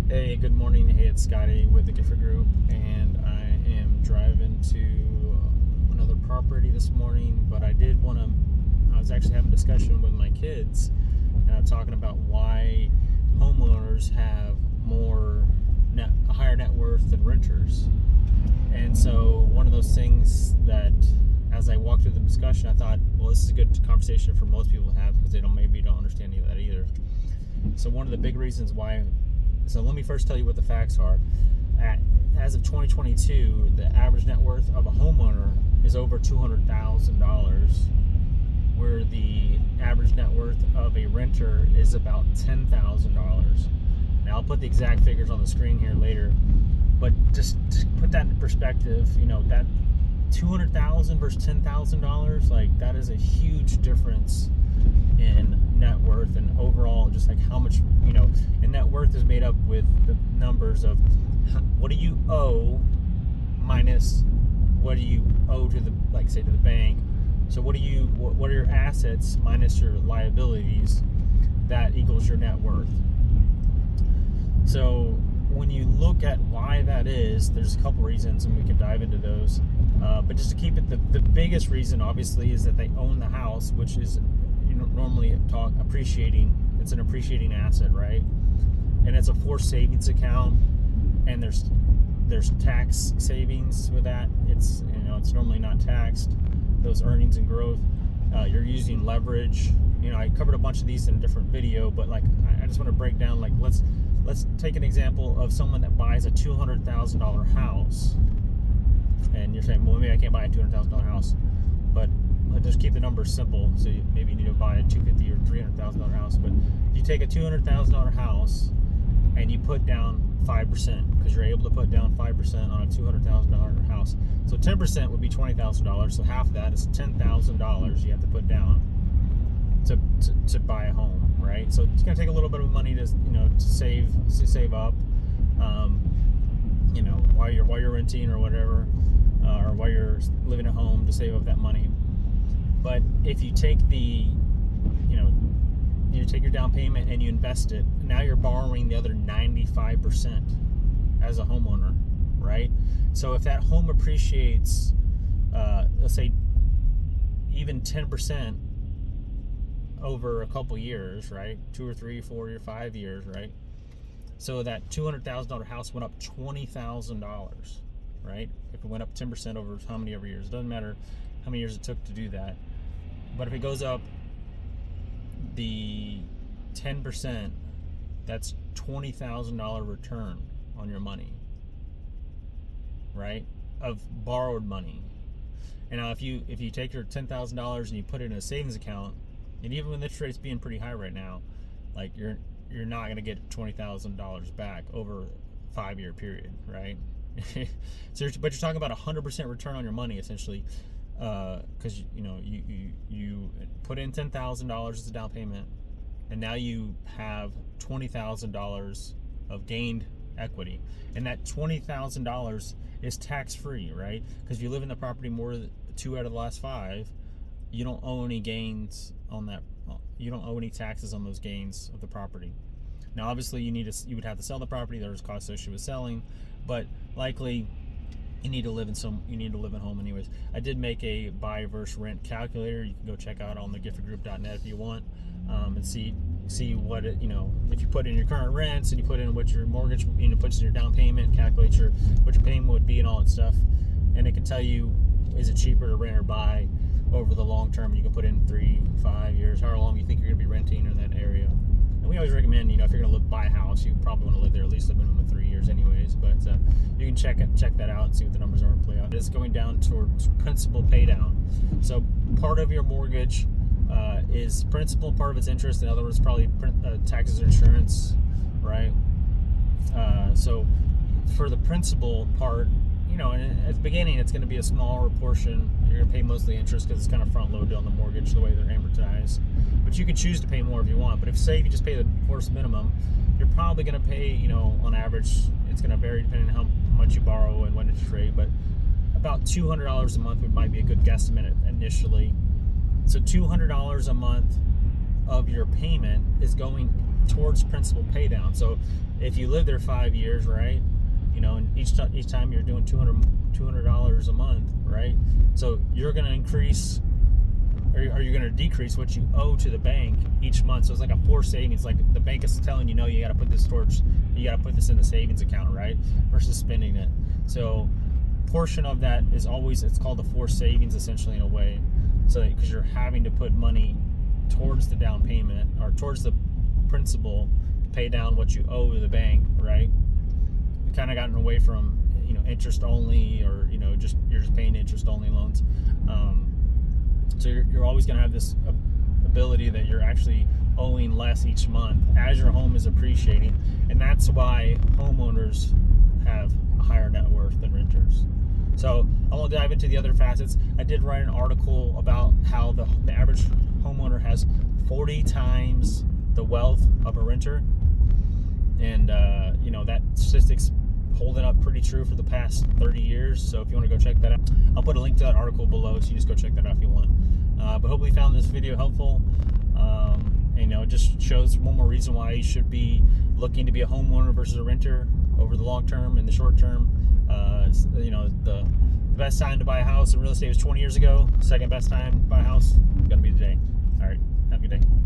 Hey, good morning. Hey, it's Scotty with the Gifford Group, and I am driving to another property this morning. But I was actually having a discussion with my kids, talking about why homeowners have a higher net worth than renters. And so one of those things that, as I walked through the discussion, I thought, well, this is a good conversation for most people to have because they maybe don't understand any of that either. So one of the big reasons why. So let me first tell you what the facts are. As of 2022, the average net worth of a homeowner is over $200,000, where the average net worth of a renter is about $10,000. Now I'll put the exact figures on the screen here later, but just put that in perspective. That $200,000 versus $10,000, like that is a huge difference in net worth and overall just like how much, and net worth is made up with the numbers of what do you owe minus what do you owe to the bank. So what are your assets minus your liabilities, that equals your net worth. So when you look at why that is, there's a couple reasons and we can dive into those, but just to keep it, the biggest reason obviously is that they own the house, which is normally appreciating. It's an appreciating asset, right? And it's a forced savings account, and there's tax savings with that. It's normally not taxed, those earnings and growth. You're using leverage. I covered a bunch of these in a different video, but I just want to break down, let's take an example of someone that buys a $200,000 house, and you're saying, well, maybe I can't buy a $200,000 house, but just keep the numbers simple. So maybe you need to buy a $250,000 or $300,000 house. But if you take a $200,000 house and you put down 5%, because you're able to put down 5% on a $200,000 house. So 10% would be $20,000. So half of that is $10,000 you have to put down to buy a home, right? So it's going to take a little bit of money to save up, while you're renting or whatever, or while you're living at home, to save up that money. But if you take you take your down payment and you invest it, now you're borrowing the other 95% as a homeowner, right? So if that home appreciates, let's say even 10% over a couple years, right? 2 or 3, 4 or 5 years, right? So that $200,000 house went up $20,000, right? If it went up 10% over how many years, it doesn't matter how many years it took to do that. But if it goes up the 10%, that's $20,000 return on your money, right? Of borrowed money. And now if you take your $10,000 and you put it in a savings account, and even with interest rates being pretty high right now, you're not going to get $20,000 back over a 5-year period, right? But you're talking about 100% return on your money essentially, because you put in $10,000 as a down payment, and now you have $20,000 of gained equity, and that $20,000 is tax free, right? Because if you live in the property more than 2 out of the last 5, you don't owe any gains on that. You don't owe any taxes on those gains of the property. Now, obviously, you would have to sell the property. There's costs associated with selling, but likely you need to live in home anyways. I did make a buy versus rent calculator. You can go check out on the giffordgroup.net if you want, and see what it, if you put in your current rents and you put in what your mortgage puts in your down payment, calculate what your payment would be and all that stuff, and it can tell you, is it cheaper to rent or buy over the long term. You can put in 3, 5 years, however long you think you're going to be renting in that area. And we always recommend, if you're going to buy a house, you probably want to live there at least a minimum of 3 years anyways. But you can check that out and see what the numbers are and play out. It's going down towards principal pay down. So part of your mortgage is principal, part of it's interest. In other words, probably taxes or insurance, right? So for the principal part, and at the beginning, it's going to be a smaller portion. You're going to pay mostly interest because it's kind of front loaded on the mortgage, the way they're amortized. But you can choose to pay more if you want. But if you just pay the course minimum, you're probably going to pay, on average, it's going to vary depending on how much you borrow and what interest rate, but about $200 a month might be a good guesstimate initially. So $200 a month of your payment is going towards principal pay down. So if you live there 5 years, right? You know, and each time you're doing $200 a month, right? So you're going to increase, or you're going to decrease what you owe to the bank each month. So it's like a forced savings. Like the bank is telling you, no, you got to put this towards, you got to put this in the savings account, right? Versus spending it. So portion of that is always, it's called the forced savings essentially in a way. So because you're having to put money towards the down payment or towards the principal to pay down what you owe to the bank, right? We kind of gotten away from, you know, interest only, or, you know, just you're just paying interest only loans. So you're always going to have this ability that you're actually owing less each month as your home is appreciating, and that's why homeowners have a higher net worth than renters. So I won't dive into the other facets. I did write an article about how the average homeowner has 40 times the wealth of a renter, and you know, that statistic's holding up pretty true for the past 30 years. So if you want to go check that out, I'll put a link to that article below, so you just go check that out if you want. But hopefully you found this video helpful. And, you know, it just shows one more reason why you should be looking to be a homeowner versus a renter over the long term and the short term. You know, the best time to buy a house in real estate was 20 years ago. Second best time to buy a house is going to be today. All right, have a good day.